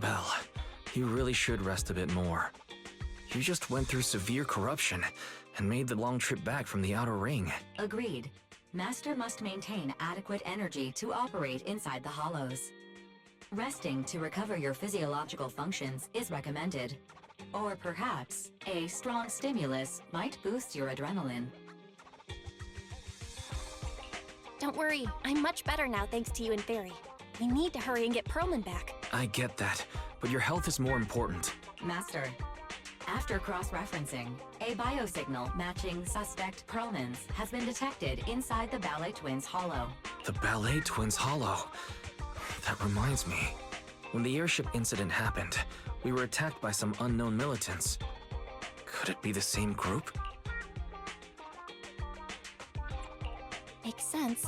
Belle, you really should rest a bit more. You just went through severe corruption and made the long trip back from the outer ring. Agreed. Master must maintain adequate energy to operate inside the hollows. Resting to recover your physiological functions is recommended. Or perhaps, a strong stimulus might boost your adrenaline. Don't worry, I'm much better now thanks to you and Fairy. We need to hurry and get Perlman back. I get that, but your health is more important. Master, after cross-referencing, a biosignal matching suspect Perlman's has been detected inside the Ballet Twins hollow. The Ballet Twins hollow. That reminds me. When the airship incident happened, we were attacked by some unknown militants. Could it be the same group? Makes sense.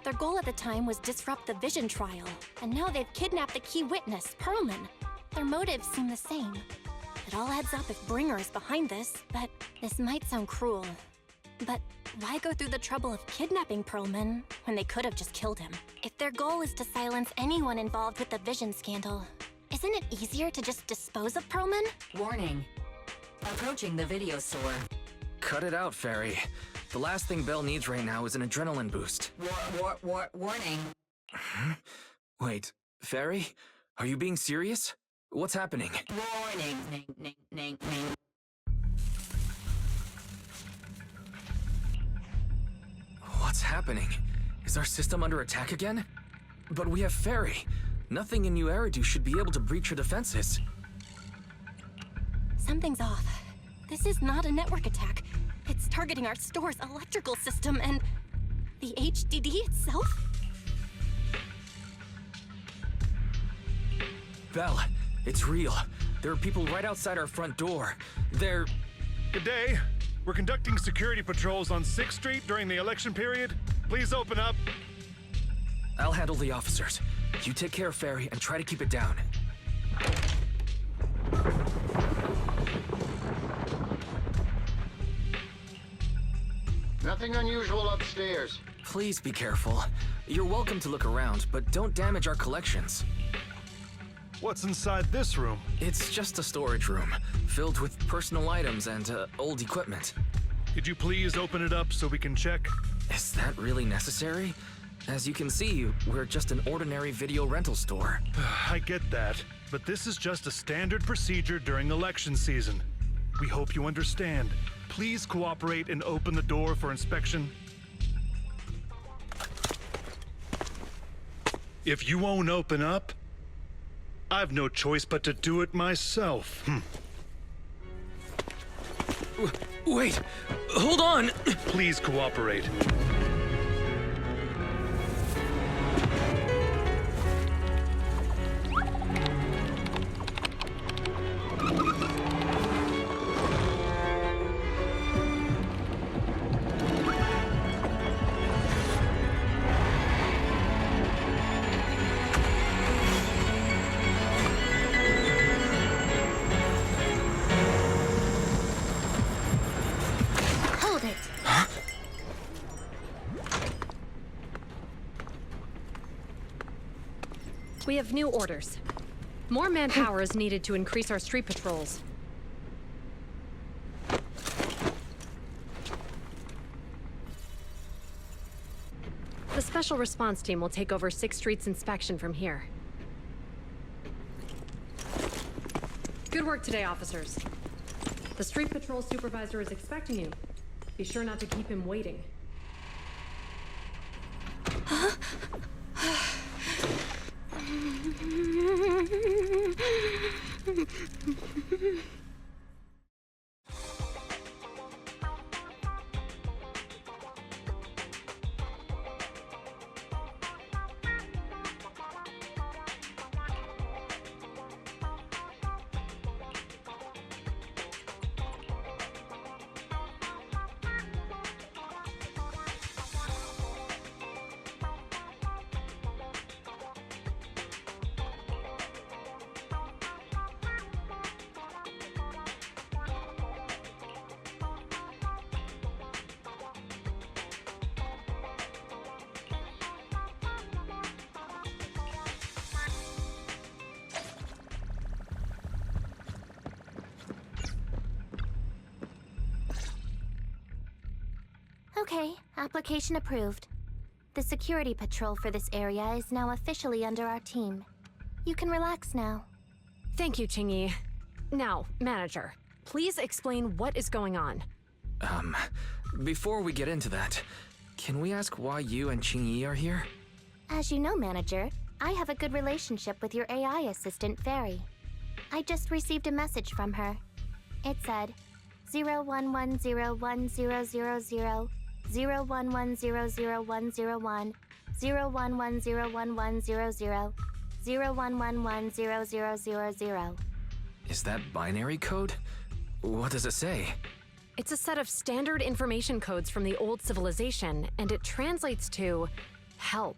Their goal at the time was disrupt the Vision trial, and now they've kidnapped the key witness, Perlman. Their motives seem the same. It all adds up if Bringer is behind this, but this might sound cruel. But why go through the trouble of kidnapping Perlman when they could have just killed him? If their goal is to silence anyone involved with the Vision scandal, isn't it easier to just dispose of Perlman? Warning. Approaching the video store. Cut it out, Fairy. The last thing Belle needs right now is an adrenaline boost. Warning. Wait, Fairy? Are you being serious? What's happening? Warning. What's happening? Is our system under attack again? But we have Fairy. Nothing in New Eridu should be able to breach her defenses. Something's off. This is not a network attack. It's targeting our store's electrical system and the HDD itself? Belle, it's real. There are people right outside our front door. They're... Good day. We're conducting security patrols on 6th Street during the election period. Please open up. I'll handle the officers. You take care of Fairy and try to keep it down. Nothing unusual upstairs. Please be careful. You're welcome to look around, but don't damage our collections. What's inside this room? It's just a storage room, filled with personal items and old equipment. Could you please open it up so we can check? Is that really necessary? As you can see, we're just an ordinary video rental store. I get that, but this is just a standard procedure during election season. We hope you understand. Please cooperate and open the door for inspection. If you won't open up, I've no choice but to do it myself. Wait! Hold on! Please cooperate. We have new orders. More manpower is needed to increase our street patrols. The Special Response Team will take over 6th Street's inspection from here. Good work today, officers. The street patrol supervisor is expecting you. Be sure not to keep him waiting. Okay, application approved. The security patrol for this area is now officially under our team. You can relax now. Thank you, Qingyi. Now, Manager, please explain what is going on. Before we get into that, can we ask why you and Qingyi are here? As you know, Manager, I have a good relationship with your AI assistant, Fairy. I just received a message from her. It said, 01101000, 01100101, 01101100, 01110000. Is that binary code? What does it say? It's a set of standard information codes from the old civilization, and it translates to help.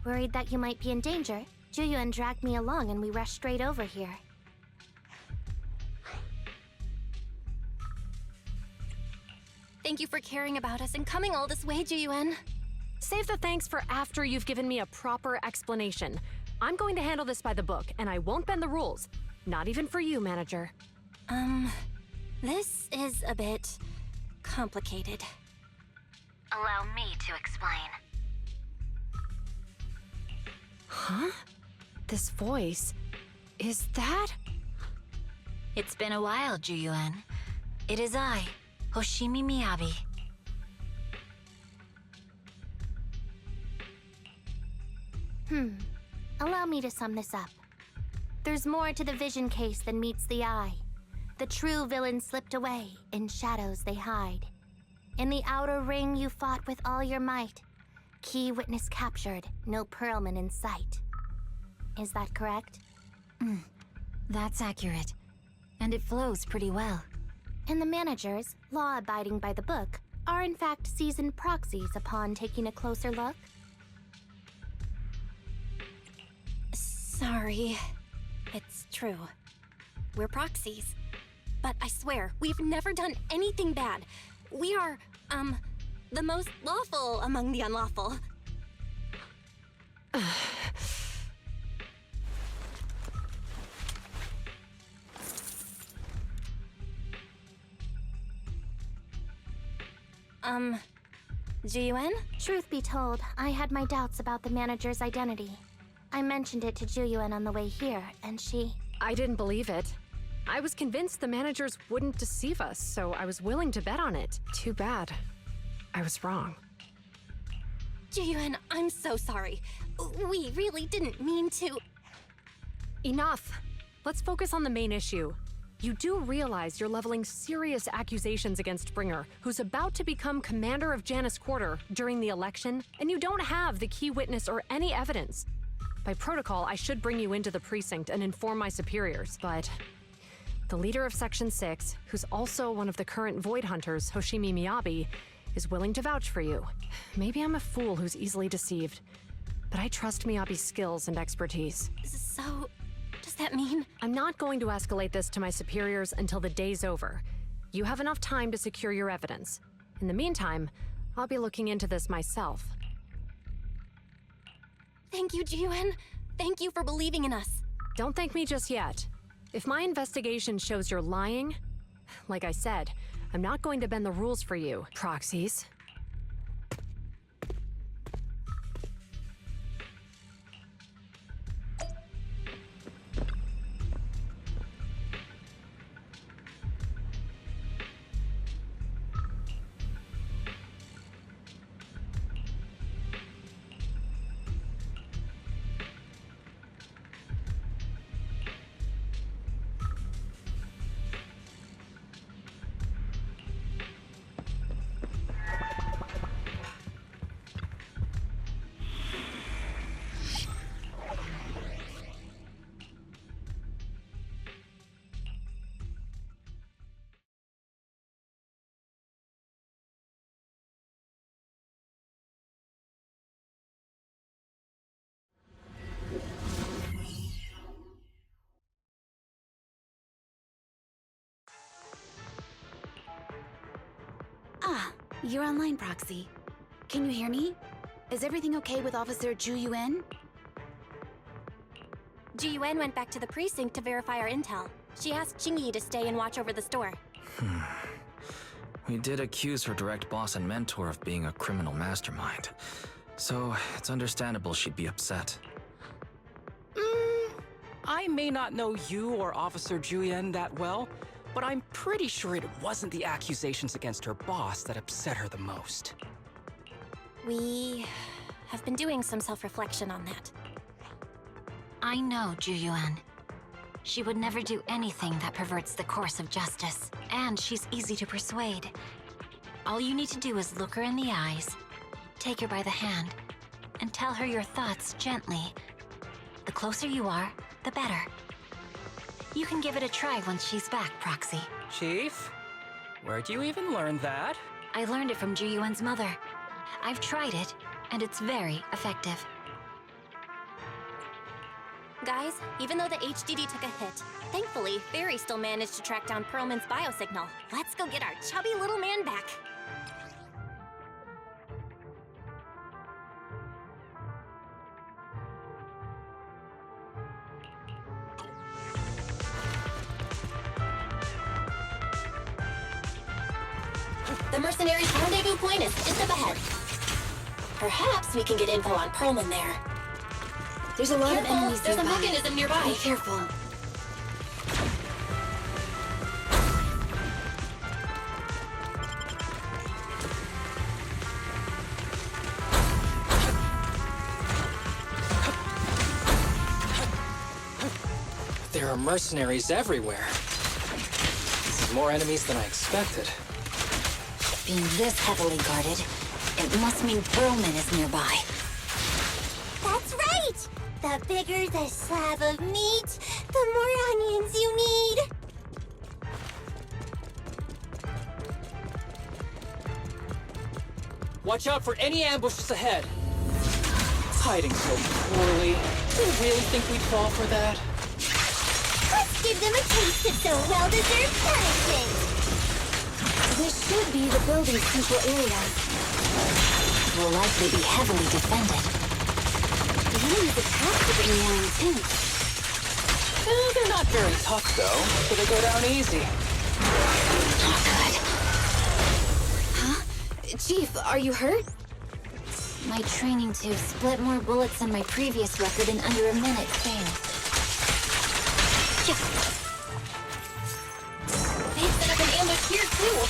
Worried that you might be in danger, Juyuan dragged me along and we rushed straight over here. Thank you for caring about us and coming all this way, Juyuan. Save the thanks for after you've given me a proper explanation. I'm going to handle this by the book, and I won't bend the rules. Not even for you, Manager. This is a bit complicated. Allow me to explain. Huh? This voice... is that... It's been a while, Juyuan. It is I, Hoshimi Miyabi. Allow me to sum this up. There's more to the vision case than meets the eye. The true villain slipped away, in shadows they hide. In the outer ring you fought with all your might. Key witness captured, no Pearlman in sight. Is that correct? That's accurate. And it flows pretty well. And the managers, law-abiding by the book, are in fact seasoned proxies upon taking a closer look? Sorry. It's true. We're proxies. But I swear, we've never done anything bad. We are, the most lawful among the unlawful. Juyuan? Truth be told, I had my doubts about the manager's identity. I mentioned it to Juyuan on the way here, and she... I didn't believe it. I was convinced the managers wouldn't deceive us, so I was willing to bet on it. Too bad. I was wrong. Juyuan, I'm so sorry. We really didn't mean to... Enough! Let's focus on the main issue. You do realize you're leveling serious accusations against Bringer, who's about to become commander of Janus Quarter during the election, and you don't have the key witness or any evidence. By protocol, I should bring you into the precinct and inform my superiors, but... the leader of Section 6, who's also one of the current Void Hunters, Hoshimi Miyabi, is willing to vouch for you. Maybe I'm a fool who's easily deceived, but I trust Miyabi's skills and expertise. So... does that mean... I'm not going to escalate this to my superiors until the day's over. You have enough time to secure your evidence. In the meantime, I'll be looking into this myself. Thank you, Juyuan. Thank you for believing in us. Don't thank me just yet. If my investigation shows you're lying, like I said, I'm not going to bend the rules for you, proxies. You're online, Proxy. Can you hear me? Is everything okay with Officer Juyuan? Juyuan went back to the precinct to verify our intel. She asked Qingyi to stay and watch over the store. We did accuse her direct boss and mentor of being a criminal mastermind. So, it's understandable she'd be upset. I may not know you or Officer Juyen that well, but I'm pretty sure it wasn't the accusations against her boss that upset her the most. We have been doing some self-reflection on that. I know Juyuan. She would never do anything that perverts the course of justice, and she's easy to persuade. All you need to do is look her in the eyes, take her by the hand, and tell her your thoughts gently. The closer you are, the better. You can give it a try once she's back, Proxy. Chief? Where'd you even learn that? I learned it from Juyuan's mother. I've tried it, and it's very effective. Guys, even though the HDD took a hit, thankfully, Fairy still managed to track down Perlman's biosignal. Let's go get our chubby little man back. The Mercenaries' rendezvous point is just up ahead. Perhaps we can get info on Perlman there. There's a lot of enemies There's a nearby. mechanism nearby. Be careful. There are mercenaries everywhere. This is more enemies than I expected. Being this heavily guarded, it must mean Perlman is nearby. That's right! The bigger the slab of meat, the more onions you need. Watch out for any ambushes ahead. It's hiding so poorly. Do you really think we'd fall for that? Let's give them a taste of some well-deserved punishment. This should be the building's central area. It will likely be heavily defended. The enemy's attacks are getting more intense. They're not very tough, though, so they go down easy. Not good. Chief, are you hurt? My training to split more bullets than my previous record in under a minute failed. They've set up an ambush here, too.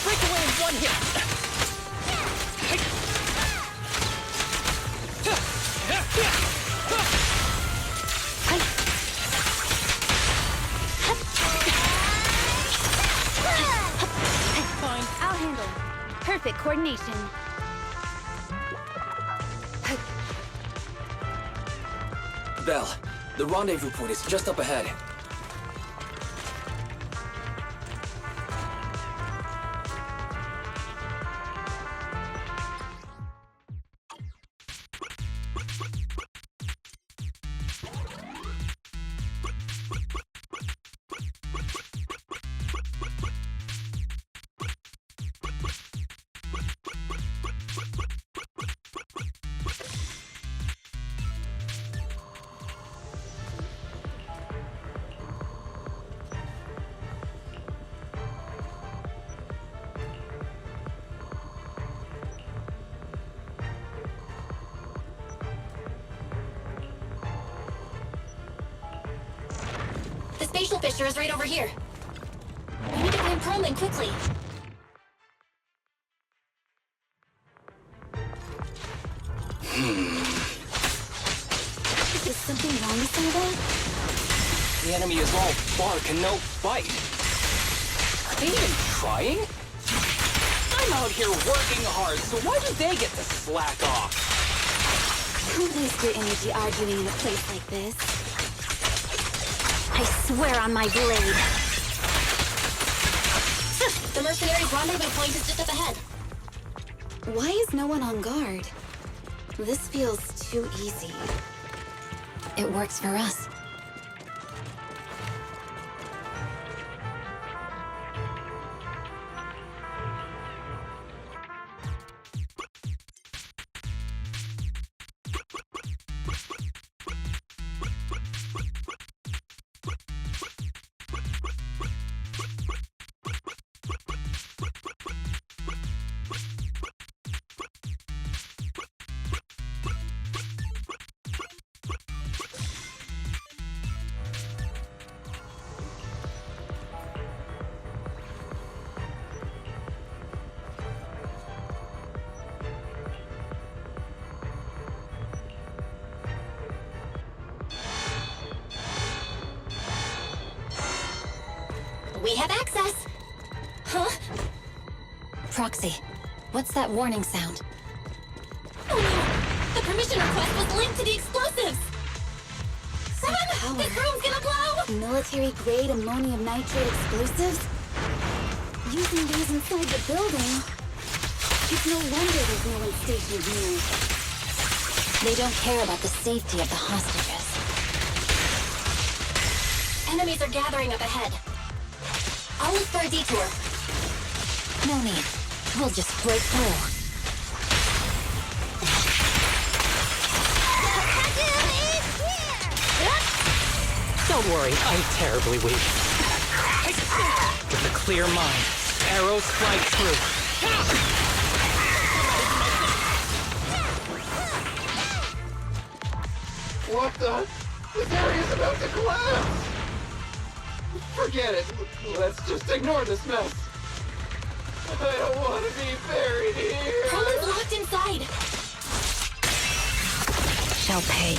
Break away in one hit! Fine. I'll handle it. Perfect coordination. Belle, the rendezvous point is just up ahead. The spatial fissure is right over here. We need to find Perlman quickly. Is something wrong with some of that? The enemy is all bark and no bite. Are they even trying? I'm out here working hard, so why do they get to slack off? Don't waste your energy arguing in a place like this. I swear on my blade. The Mercenaries' rendezvous point is just up ahead. Why is no one on guard? This feels too easy. It works for us. We have access! Huh? Proxy, what's that warning sound? Oh no! The permission request was linked to the explosives! Run! This room's gonna blow! Military-grade ammonium nitrate explosives? Using these inside the building? It's no wonder there's no one stationed near. They don't care about the safety of the hostages. Enemies are gathering up ahead. I'll look for a detour. No need. We'll just break through. Don't worry, I'm terribly weak. With a clear mind, arrows fly true. What the? This area's about to collapse! Forget it. Let's just ignore this mess. I don't want to be buried here. Perlman's locked inside. Shall pay.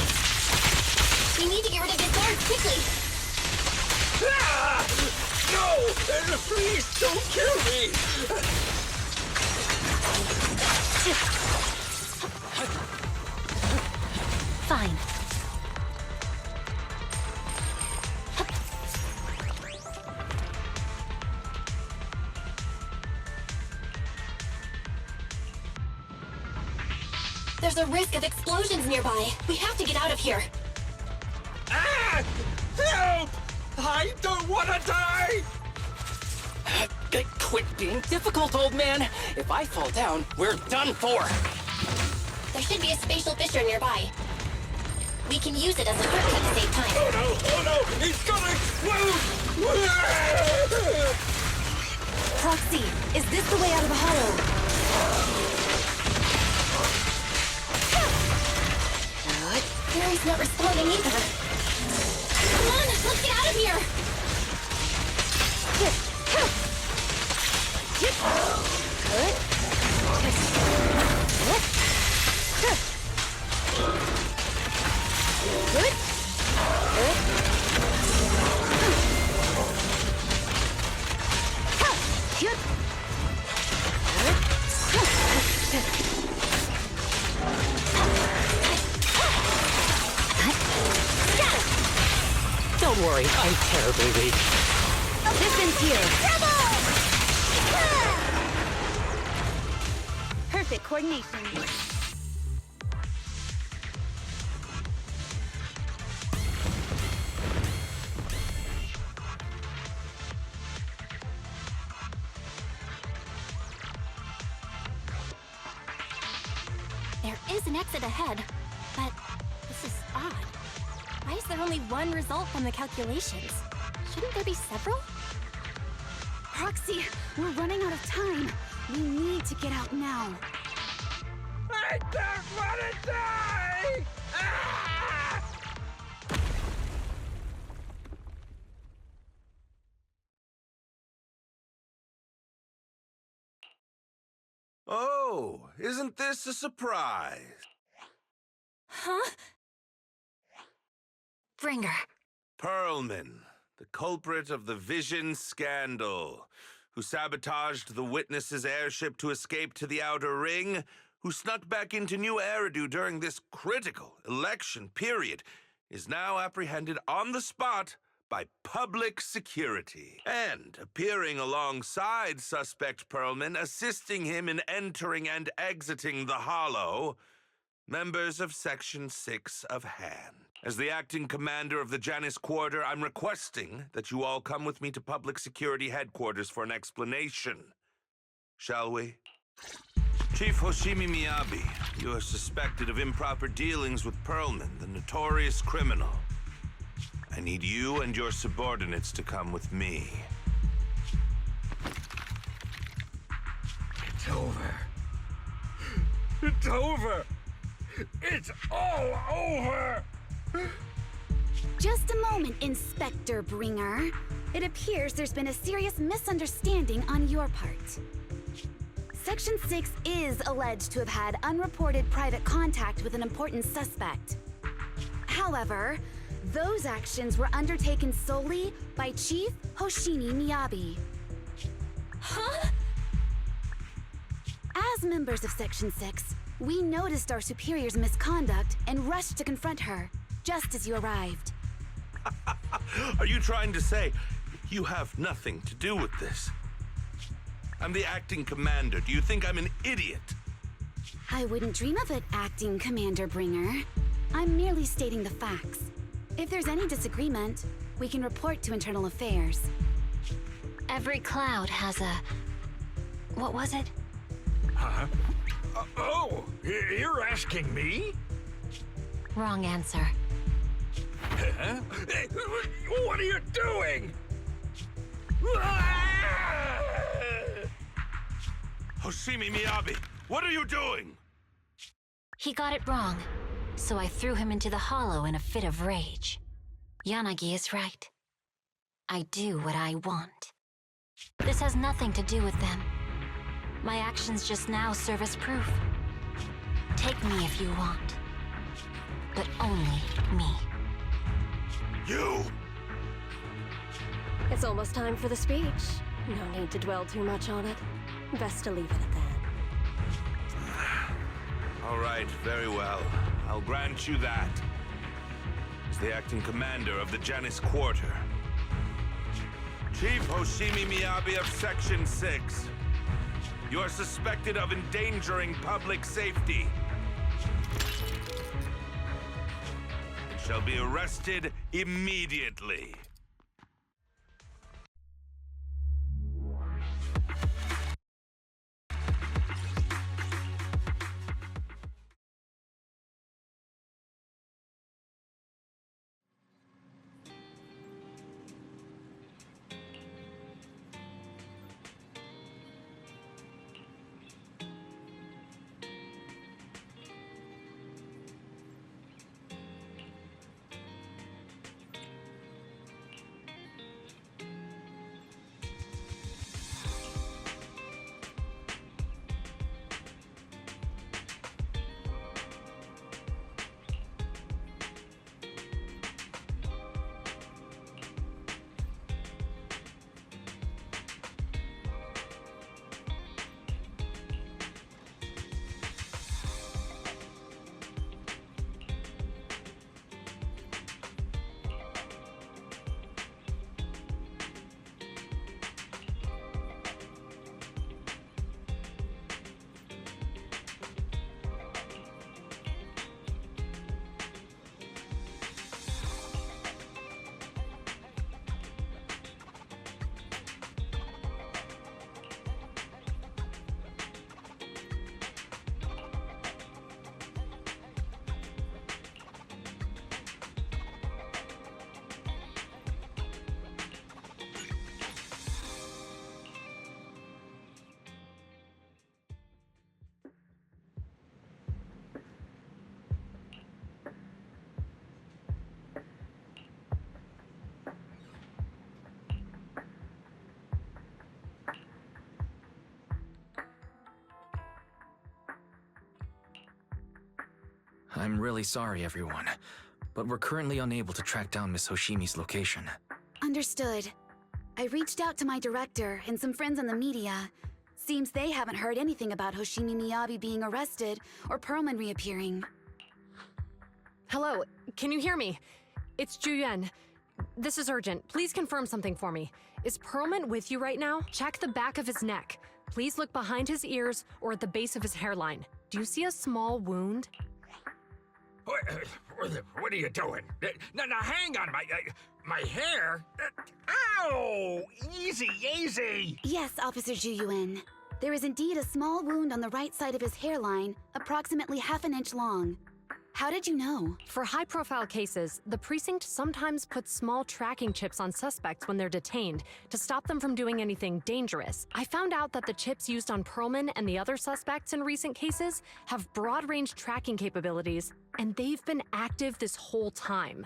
We need to get rid of these guards quickly. Ah! No! Please don't kill me! Fine. There's a risk of explosions nearby. We have to get out of here. Ah! Help! I don't want to die! Quit being difficult, old man. If I fall down, we're done for. There should be a spatial fissure nearby. We can use it as a shortcut to save time. Oh no! Oh no! He's gonna explode! Proxy, is this the way out of the hollow? Gary's not responding either. Come on, let's get out of here! Don't worry, I'm terribly weak. Distance here. Perfect coordination. There is an exit ahead, but this is odd. Why is there only one result from the calculations? Shouldn't there be several? Proxy, we're running out of time. We need to get out now. I don't want to die! Ah! Oh, isn't this a surprise? Huh? Bringer. Perlman, the culprit of the Vision scandal, who sabotaged the Witness's airship to escape to the Outer Ring, who snuck back into New Eridu during this critical election period, is now apprehended on the spot by public security. And appearing alongside suspect Perlman, assisting him in entering and exiting the Hollow, members of Section 6 of Han. As the acting commander of the Janus Quarter, I'm requesting that you all come with me to Public Security Headquarters for an explanation. Shall we? Chief Hoshimi Miyabi, you are suspected of improper dealings with Perlman, the notorious criminal. I need you and your subordinates to come with me. It's over. It's over! It's all over! Just a moment, Inspector Bringer. It appears there's been a serious misunderstanding on your part. Section 6 is alleged to have had unreported private contact with an important suspect. However, Those actions were undertaken solely by Chief Hoshimi Miyabi. Huh? As members of Section 6, we noticed our superior's misconduct and rushed to confront her, just as you arrived. Are you trying to say you have nothing to do with this? I'm the acting commander. Do you think I'm an idiot? I wouldn't dream of it, Acting Commander Bringer. I'm merely stating the facts. If there's any disagreement, we can report to Internal Affairs. Every cloud has a... what was it? Huh? You're asking me? Wrong answer. Huh? What are you doing? Hoshimi Miyabi, what are you doing? He got it wrong, so I threw him into the hollow in a fit of rage. Yanagi is right. I do what I want. This has nothing to do with them. My actions just now serve as proof. Take me if you want, but only me. You! It's almost time for the speech. No need to dwell too much on it. Best to leave it at that. All right, very well. I'll grant you that. As the acting commander of the Janus Quarter. Chief Hoshimi Miyabi of Section 6. You are suspected of endangering public safety. And shall be arrested immediately. I'm really sorry, everyone, but we're currently unable to track down Miss Hoshimi's location. Understood. I reached out to my director and some friends in the media. Seems they haven't heard anything about Hoshimi Miyabi being arrested or Perlman reappearing. Hello, can you hear me? It's Juyuan. This is urgent. Please confirm something for me. Is Perlman with you right now? Check the back of his neck. Please look behind his ears or at the base of his hairline. Do you see a small wound? What are you doing? Now, hang on, my hair? Ow! Easy, easy! Yes, Officer Juyuan. There is indeed a small wound on the right side of his hairline, approximately ½ an inch long. How did you know? For high-profile cases, the precinct sometimes puts small tracking chips on suspects when they're detained to stop them from doing anything dangerous. I found out that the chips used on Perlman and the other suspects in recent cases have broad-range tracking capabilities, and they've been active this whole time.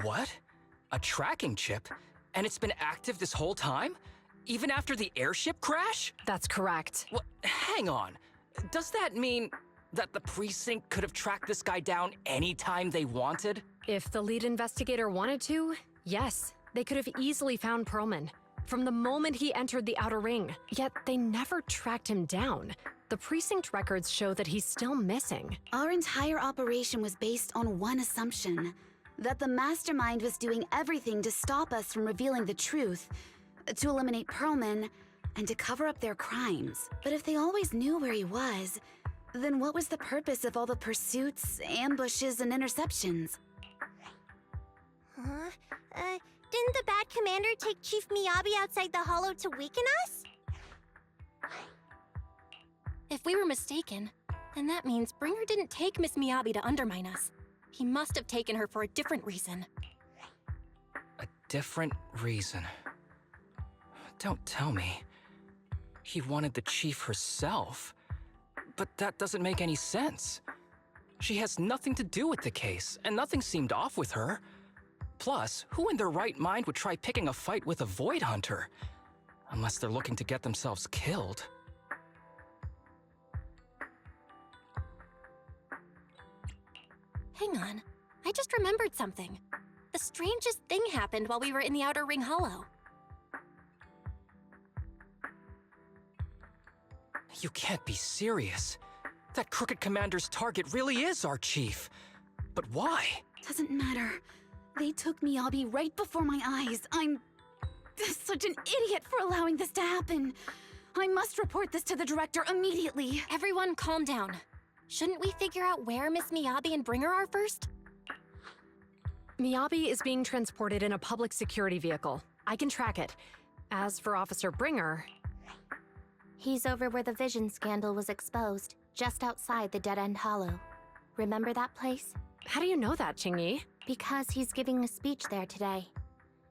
What? A tracking chip? And it's been active this whole time? Even after the airship crash? That's correct. Well, hang on. Does that mean that the precinct could have tracked this guy down anytime they wanted? If the lead investigator wanted to, yes, they could have easily found Perlman from the moment he entered the outer ring. Yet they never tracked him down. The precinct records show that he's still missing. Our entire operation was based on one assumption, that the mastermind was doing everything to stop us from revealing the truth, to eliminate Perlman, and to cover up their crimes. But if they always knew where he was, then what was the purpose of all the pursuits, ambushes, and interceptions? Didn't the bad commander take Chief Miyabi outside the hollow to weaken us? If we were mistaken, then that means Bringer didn't take Miss Miyabi to undermine us. He must have taken her for a different reason. A different reason? Don't tell me. He wanted the chief herself. But that doesn't make any sense. She has nothing to do with the case, and nothing seemed off with her. Plus, who in their right mind would try picking a fight with a Void Hunter? Unless they're looking to get themselves killed. Hang on, I just remembered something. The strangest thing happened while we were in the Outer Ring Hollow. You can't be serious. That crooked commander's target really is our chief. But why? Doesn't matter. They took Miyabi right before my eyes. I'm such an idiot for allowing this to happen. I must report this to the director immediately. Everyone calm down. Shouldn't we figure out where Miss Miyabi and Bringer are first? Miyabi is being transported in a public security vehicle. I can track it. As for Officer Bringer... He's over where the vision scandal was exposed, just outside the Dead End Hollow. Remember that place? How do you know that, Qingyi? Because he's giving a speech there today.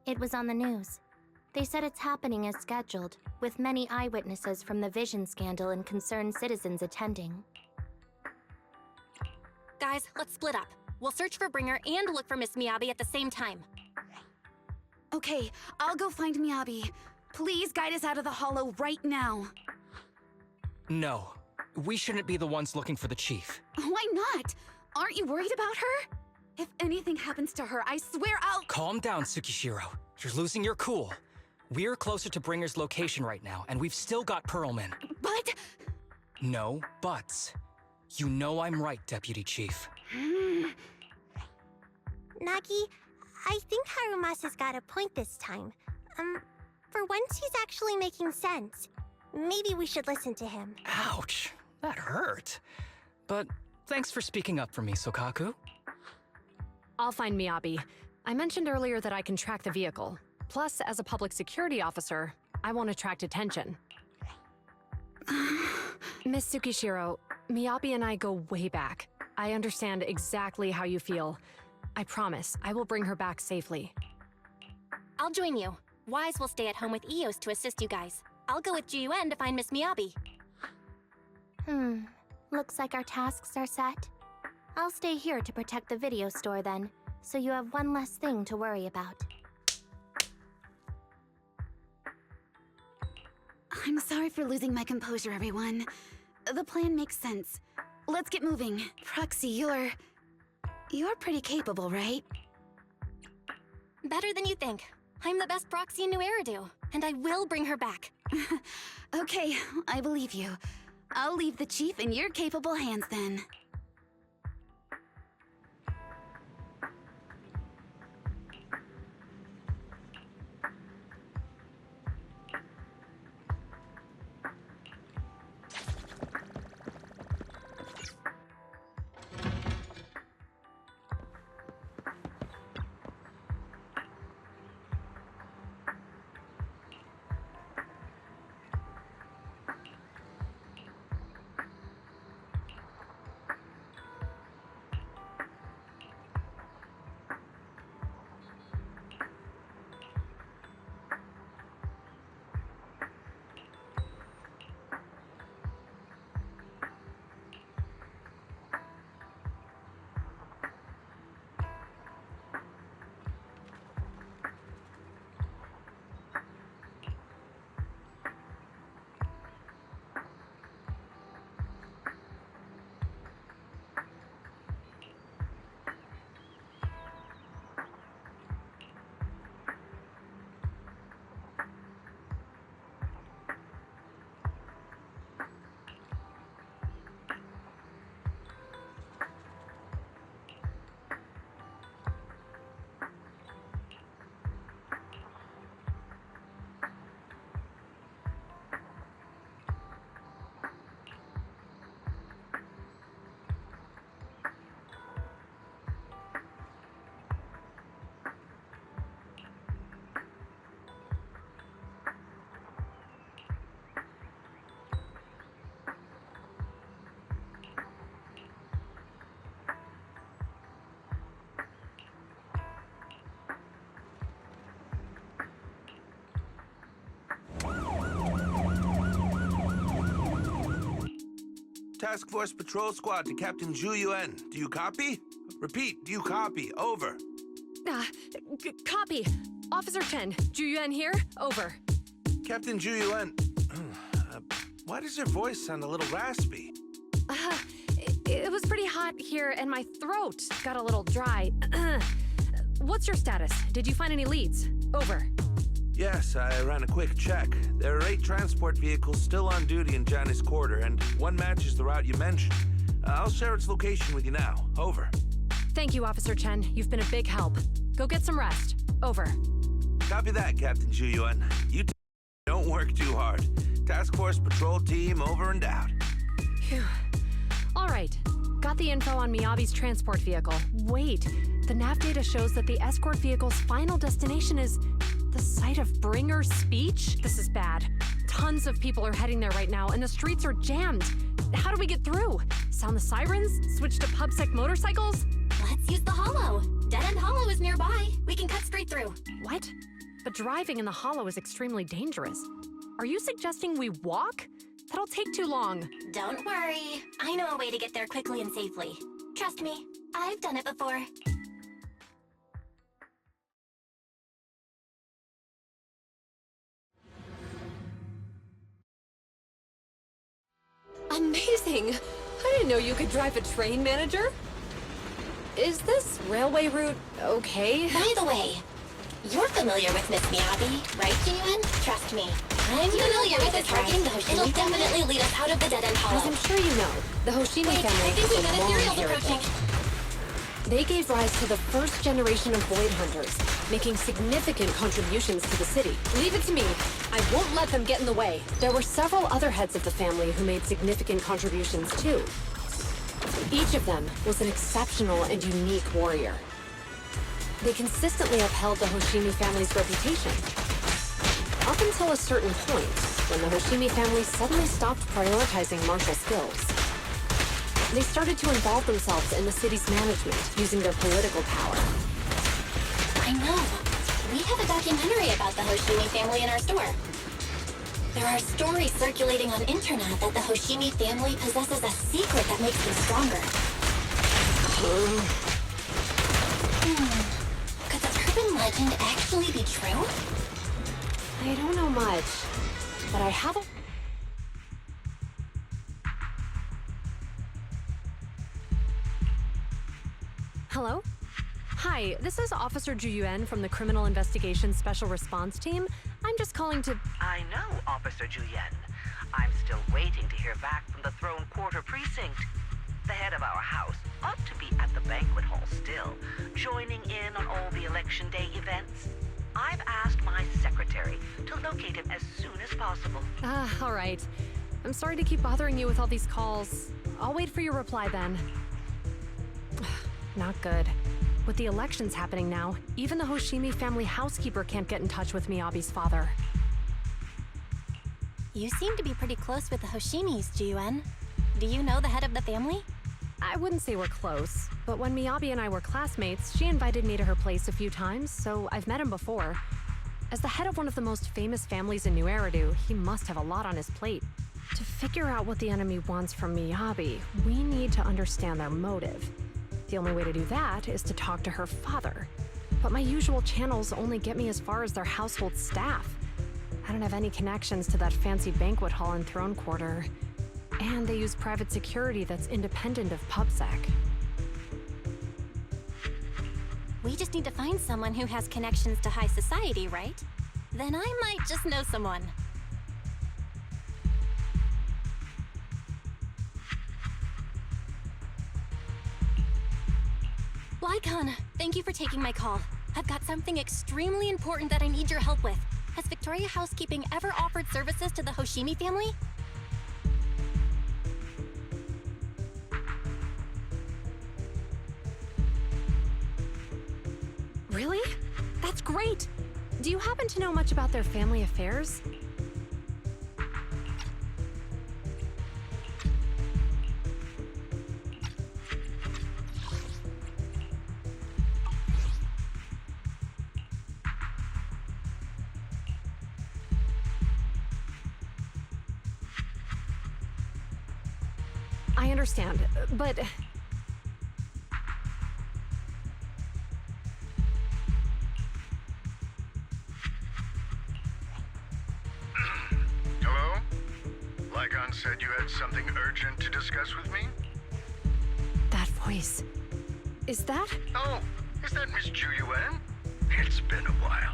It was on the news. They said it's happening as scheduled, with many eyewitnesses from the vision scandal and concerned citizens attending. Guys, let's split up. We'll search for Bringer and look for Miss Miyabi at the same time. Okay, I'll go find Miyabi. Please guide us out of the hollow right now. No. We shouldn't be the ones looking for the chief. Why not? Aren't you worried about her? If anything happens to her, I swear I'll— Calm down, Tsukishiro. You're losing your cool. We're closer to Bringer's location right now, and we've still got Perlman. But— No buts. You know I'm right, Deputy Chief. Nagi, I think Harumasa's got a point this time. For once he's actually making sense. Maybe we should listen to him. Ouch, that hurt. But thanks for speaking up for me, Sokaku. I'll find Miyabi. I mentioned earlier that I can track the vehicle. Plus, as a public security officer, I won't attract attention. Miss Tsukishiro, Miyabi and I go way back. I understand exactly how you feel. I promise, I will bring her back safely. I'll join you. Wise will stay at home with Eos to assist you guys. I'll go with GUN to find Miss Miyabi. Looks like our tasks are set. I'll stay here to protect the video store then, so you have one less thing to worry about. I'm sorry for losing my composure, everyone. The plan makes sense. Let's get moving. Proxy, you're pretty capable, right? Better than you think. I'm the best proxy in New Eridu, and I will bring her back. Okay, I believe you. I'll leave the chief in your capable hands then. Task Force Patrol Squad to Captain Zhu Yuan. Do you copy? Repeat, do you copy? Over. Copy. Officer Chen, Zhu Yuan here. Over. Captain Zhu Yuan, why does your voice sound a little raspy? It was pretty hot here, and my throat got a little dry. What's your status? Did you find any leads? Over. Yes, I ran a quick check. There are 8 transport vehicles still on duty in Janice Quarter, and one matches the route you mentioned. I'll share its location with you now. Over. Thank you, Officer Chen. You've been a big help. Go get some rest. Over. Copy that, Captain Zhu Yuan. You don't work too hard. Task Force Patrol Team over and out. Phew. All right. Got the info on Miyabi's transport vehicle. Wait, the nav data shows that the escort vehicle's final destination is the site of Bringer's speech? This is bad. Tons of people are heading there right now, and the streets are jammed. How do we get through? Sound the sirens? Switch to PubSec motorcycles? Let's use the hollow. Dead End Hollow is nearby. We can cut straight through. What? But driving in the hollow is extremely dangerous. Are you suggesting we walk? That'll take too long. Don't worry. I know a way to get there quickly and safely. Trust me, I've done it before. Amazing! I didn't know you could drive a train, manager. Is this railway route okay? By the way, you're familiar with Miss Miyabi, right, Jiyun? Trust me, I'm familiar with this targeting the Hoshimi. It'll definitely lead us out of the Dead End Hollow. As I'm sure you know, the Hoshimi Wait, family I think we've got is a long Ethereal's heritage. approaching. They gave rise to the first generation of Void Hunters, making significant contributions to the city. Leave it to me. I won't let them get in the way. There were several other heads of the family who made significant contributions too. Each of them was an exceptional and unique warrior. They consistently upheld the Hoshimi family's reputation. Up until a certain point, when the Hoshimi family suddenly stopped prioritizing martial skills. They started to involve themselves in the city's management, using their political power. I know. We have a documentary about the Hoshimi family in our store. There are stories circulating on internet that the Hoshimi family possesses a secret that makes them stronger. Could the urban legend actually be true? I don't know much, but I have a... Hello? Hi, this is Officer Zhu Yuan from the Criminal Investigation Special Response Team. I'm just calling to... I know, Officer Juyen. I'm still waiting to hear back from the Throne Quarter Precinct. The head of our house ought to be at the banquet hall still, joining in on all the Election Day events. I've asked my secretary to locate him as soon as possible. All right. I'm sorry to keep bothering you with all these calls. I'll wait for your reply then. Not good. With the elections happening now, even the Hoshimi family housekeeper can't get in touch with Miyabi's father. You seem to be pretty close with the Hoshimis, Jiyun. Do you know the head of the family? I wouldn't say we're close, but when Miyabi and I were classmates, she invited me to her place a few times, so I've met him before. As the head of one of the most famous families in New Eridu, he must have a lot on his plate. To figure out what the enemy wants from Miyabi, we need to understand their motive. The only way to do that is to talk to her father. But my usual channels only get me as far as their household staff. I don't have any connections to that fancy banquet hall in Throne Quarter. And they use private security that's independent of PubSec. We just need to find someone who has connections to high society, right? Then I might just know someone. Lycon, thank you for taking my call. I've got something extremely important that I need your help with. Has Victoria Housekeeping ever offered services to the Hoshimi family? Really? That's great! Do you happen to know much about their family affairs? I understand, but... Hello? Lycon said you had something urgent to discuss with me? That voice... Is that... Oh, is that Miss Ju Yuan? It's been a while.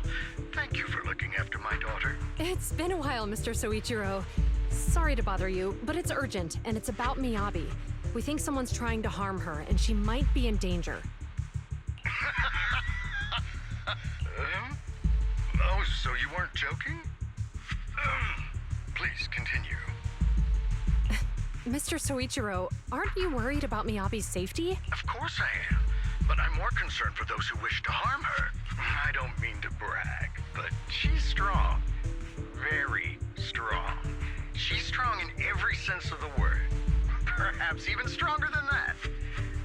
Thank you for looking after my daughter. It's been a while, Mr. Soichiro. Sorry to bother you, but it's urgent, and it's about Miyabi. We think someone's trying to harm her, and she might be in danger. Oh, so you weren't joking? Please, continue. Mr. Soichiro, aren't you worried about Miyabi's safety? Of course I am, but I'm more concerned for those who wish to harm her. I don't mean to brag, but she's strong. Very strong. She's strong in every sense of the word. Perhaps even stronger than that.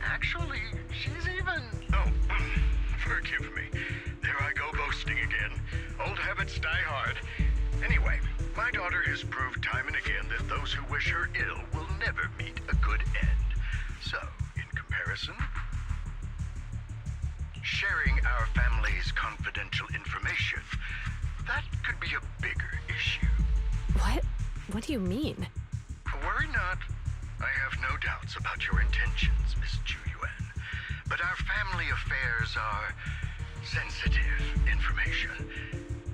Actually, she's even... Oh, forgive me. There I go boasting again. Old habits die hard. Anyway, my daughter has proved time and again that those who wish her ill will never meet a good end. So, in comparison, sharing our family's confidential information, that could be a bigger issue. What? What do you mean? Worry not. I have no doubts about your intentions, Miss Ju Yuan. But our family affairs are sensitive information.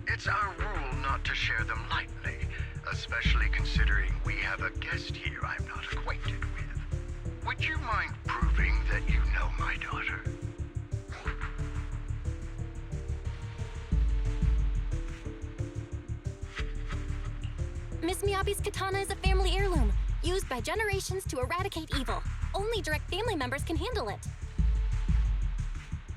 It's our rule not to share them lightly, especially considering we have a guest here I'm not acquainted with. Would you mind proving that you know my daughter? Miss Miyabi's katana is a family heirloom, used by generations to eradicate evil. Only direct family members can handle it.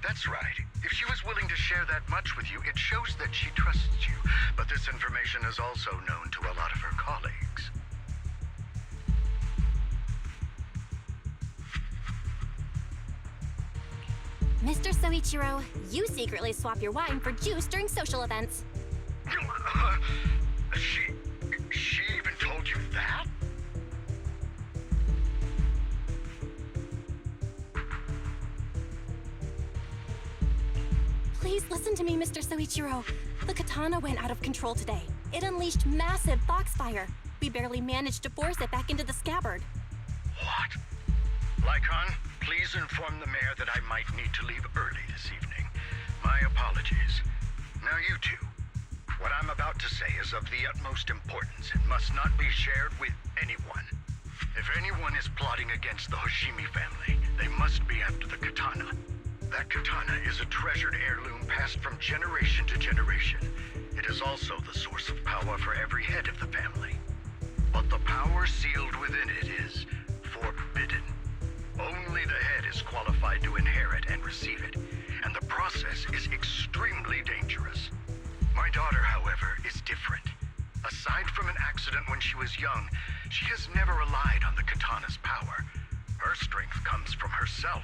That's right. If she was willing to share that much with you, it shows that she trusts you. But this information is also known to a lot of her colleagues. Mr. Soichiro, you secretly swap your wine for juice during social events. She even told you that? Please listen to me, Mr. Soichiro. The katana went out of control today. It unleashed massive foxfire. We barely managed to force it back into the scabbard. What? Lycon, please inform the mayor that I might need to leave early this evening. My apologies. Now you two. What I'm about to say is of the utmost importance and must not be shared with anyone. If anyone is plotting against the Hoshimi family, they must be after the katana. That katana is a treasured heirloom passed from generation to generation. It is also the source of power for every head of the family. But the power sealed within it is forbidden. Only the head is qualified to inherit and receive it, and the process is extremely dangerous. My daughter, however, is different. Aside from an accident when she was young, she has never relied on the katana's power. Her strength comes from herself.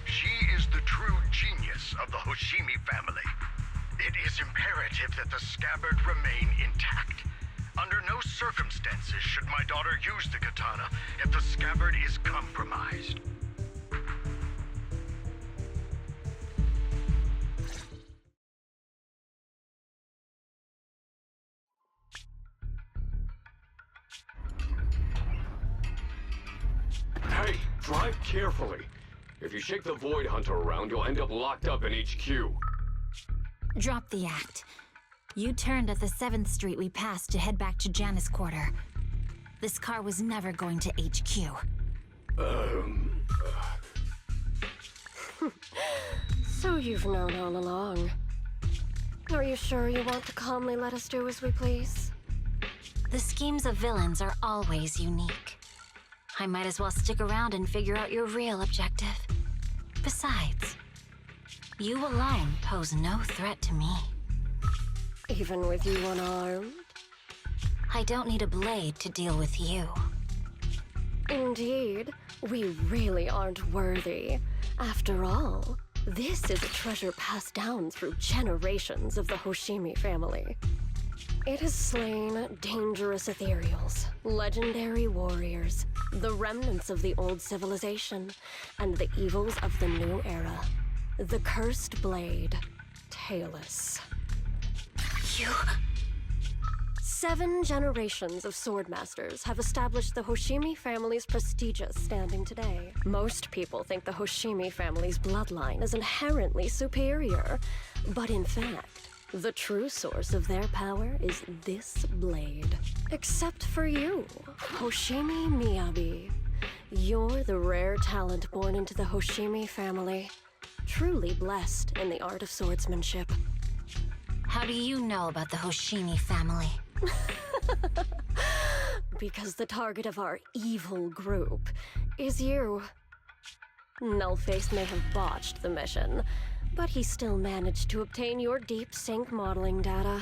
She is the true genius of the Hoshimi family. It is imperative that the scabbard remain intact. Under no circumstances should my daughter use the katana if the scabbard is compromised. Hey, drive carefully. If you shake the Void Hunter around, you'll end up locked up in HQ. Drop the act. You turned at the 7th Street we passed to head back to Janus Quarter. This car was never going to HQ. So you've known all along. Are you sure you want to calmly let us do as we please? The schemes of villains are always unique. I might as well stick around and figure out your real objective. Besides, you alone pose no threat to me. Even with you unarmed? I don't need a blade to deal with you. Indeed, we really aren't worthy. After all, this is a treasure passed down through generations of the Hoshimi family. It has slain dangerous ethereals, legendary warriors, the remnants of the old civilization, and the evils of the new era. The cursed blade, Tailless. You... 7 generations of swordmasters have established the Hoshimi family's prestigious standing today. Most people think the Hoshimi family's bloodline is inherently superior, but in fact, the true source of their power is this blade. Except for you, Hoshimi Miyabi. You're the rare talent born into the Hoshimi family, truly blessed in the art of swordsmanship. How do you know about the Hoshimi family? Because the target of our evil group is you. Nullface may have botched the mission, but he still managed to obtain your deep sync modeling data.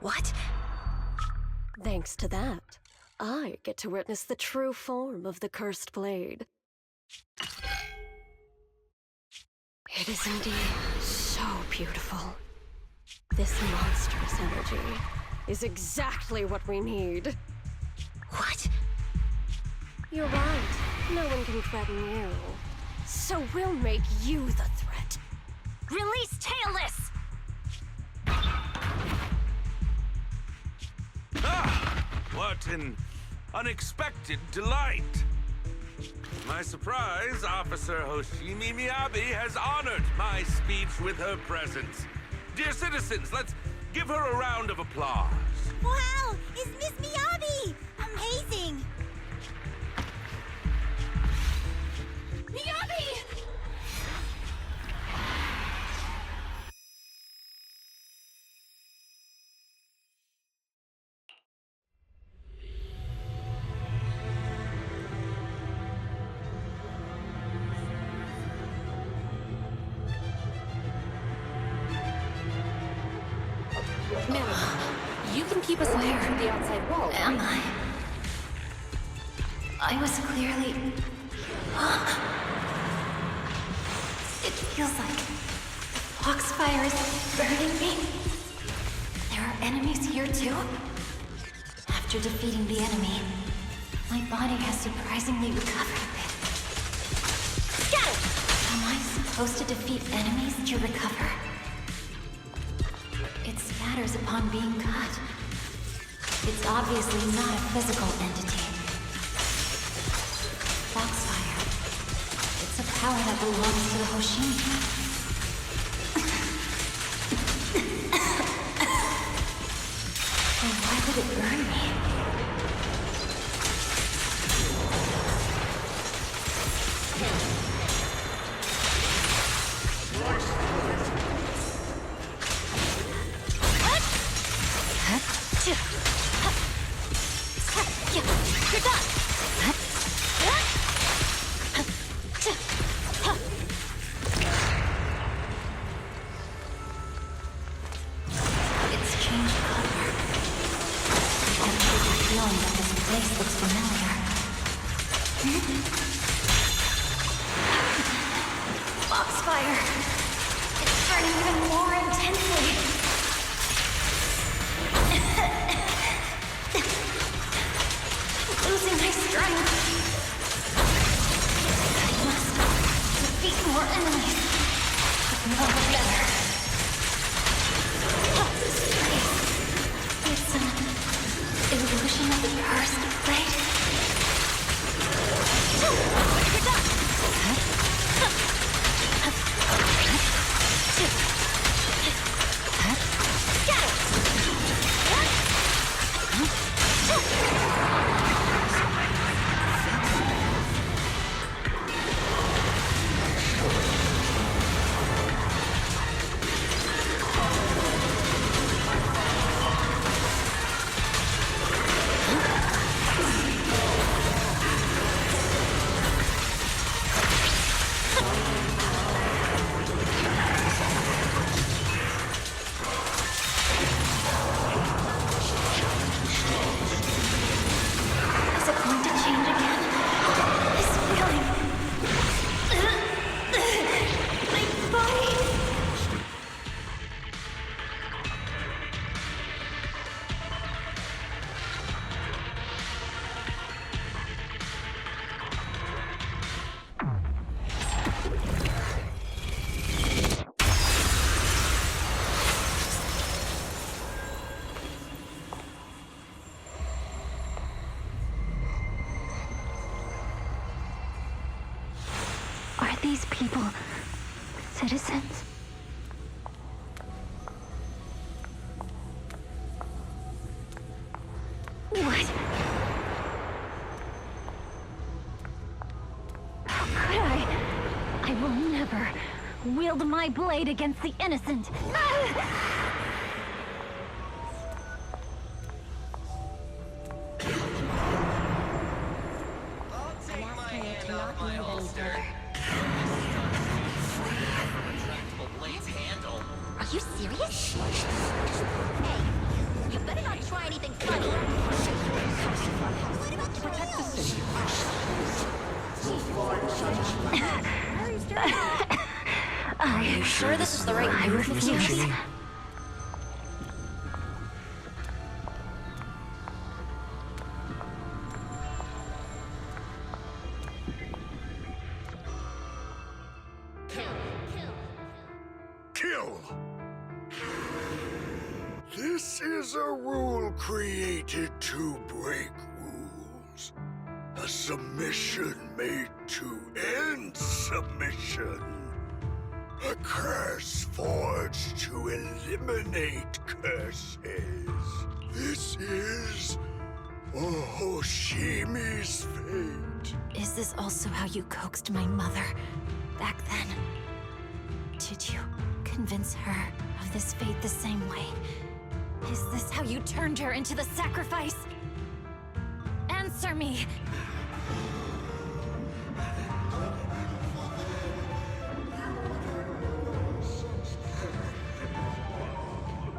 What? Thanks to that, I get to witness the true form of the cursed blade. It is indeed so beautiful. This monstrous energy is exactly what we need. What? You're right. No one can threaten you. So we'll make you the threat. Release Tailless! Ah! What an unexpected delight! To my surprise, Officer Hoshimi Miyabi has honored my speech with her presence. Dear citizens, let's give her a round of applause. Wow! Is Miss Miyabi? Amazing! Miyabi! Millie, you can keep us away from the outside world. Am I? I was clearly... It feels like the foxfire is burning me. There are enemies here too? After defeating the enemy, my body has surprisingly recovered a bit. Scout! Am I supposed to defeat enemies to recover? It scatters upon being cut. It's obviously not a physical entity. Foxfire. It's a power that belongs to the Hoshimi. Then why would it burn me? You're done! It's changed color. I have the feeling that this place looks familiar. Foxfire! It's burning even more intensely. Losing my strength. I must defeat more enemies. But no better. This place. It's an illusion of the cursed blade. You're done. these people citizens? What? How could I? I will never wield my blade against the innocent. Are you serious? Hey, you better not try anything funny. What about protect the city? Are you sure this is the right move of yours? Kill! This is a rule created to break rules. A submission made to end submission. A curse forged to eliminate curses. This is Hoshimi's fate. Is this also how you coaxed my mother back then? Did you convince her of this fate the same way? Is this how you turned her into the sacrifice? Answer me!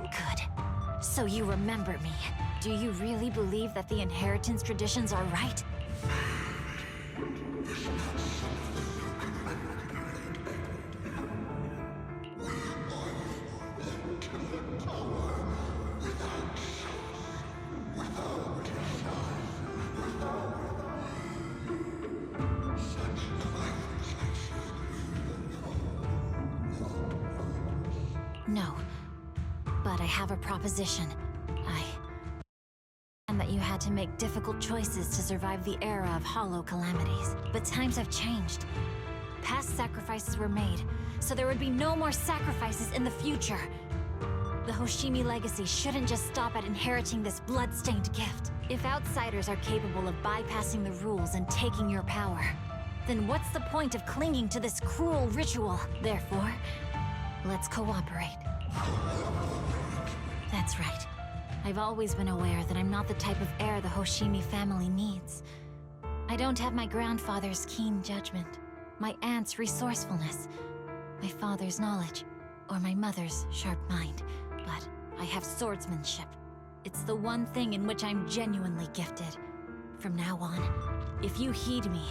Good. So you remember me. Do you really believe that the inheritance traditions are right? No. But I have a proposition. And that you had to make difficult choices to survive the era of hollow calamities. But times have changed. Past sacrifices were made, so there would be no more sacrifices in the future. The Hoshimi legacy shouldn't just stop at inheriting this blood-stained gift. If outsiders are capable of bypassing the rules and taking your power, then what's the point of clinging to this cruel ritual? Therefore, let's cooperate. That's right. I've always been aware that I'm not the type of heir the Hoshimi family needs. I don't have my grandfather's keen judgment, my aunt's resourcefulness, my father's knowledge, or my mother's sharp mind. But I have swordsmanship. It's the one thing in which I'm genuinely gifted. From now on, if you heed me,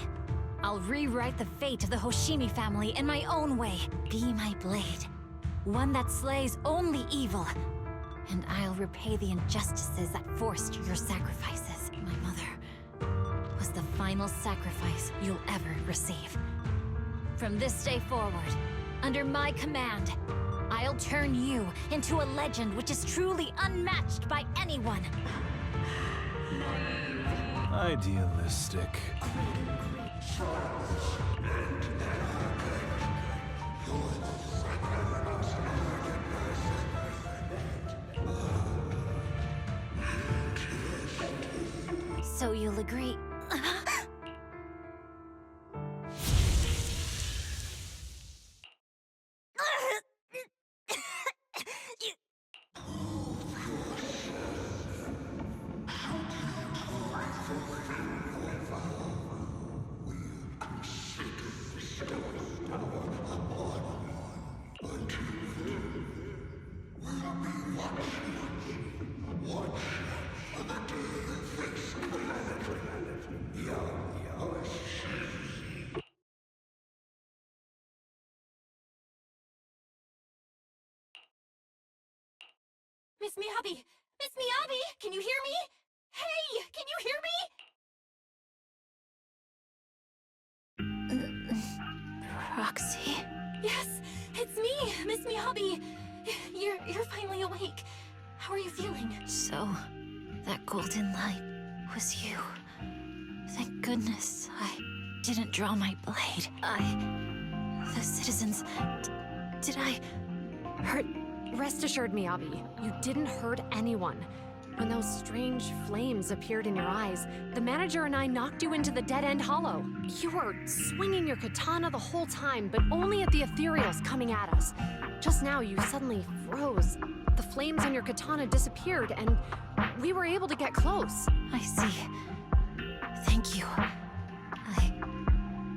I'll rewrite the fate of the Hoshimi family in my own way. Be my blade. One that slays only evil. And I'll repay the injustices that forced your sacrifices. My mother was the final sacrifice you'll ever receive. From this day forward, under my command, I'll turn you into a legend which is truly unmatched by anyone. Idealistic. So you'll agree. Miss Miyabi! Miss Miyabi! Can you hear me? Hey! Can you hear me? Roxy? Yes! It's me! Miss Miyabi! You're finally awake. How are you feeling? So, that golden light was you. Thank goodness I didn't draw my blade. The citizens... Did I... hurt... Rest assured, Miyabi, you didn't hurt anyone. When those strange flames appeared in your eyes, the manager and I knocked you into the dead-end hollow. You were swinging your katana the whole time, but only at the ethereals coming at us. Just now, you suddenly froze. The flames on your katana disappeared, and we were able to get close. I see. Thank you. I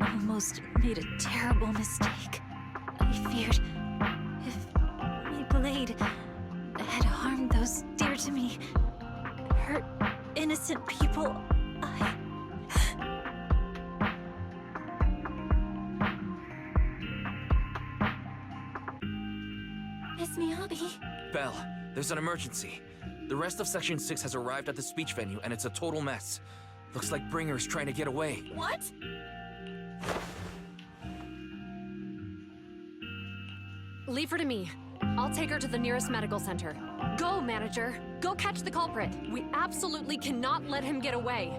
almost made a terrible mistake. I feared if my blade had harmed those dear to me, hurt innocent people, Miss Miyabi? Belle, there's an emergency. The rest of Section 6 has arrived at the speech venue, and it's a total mess. Looks like Bringer's trying to get away. What? Leave her to me. I'll take her to the nearest medical center. Go, manager. Go catch the culprit. We absolutely cannot let him get away.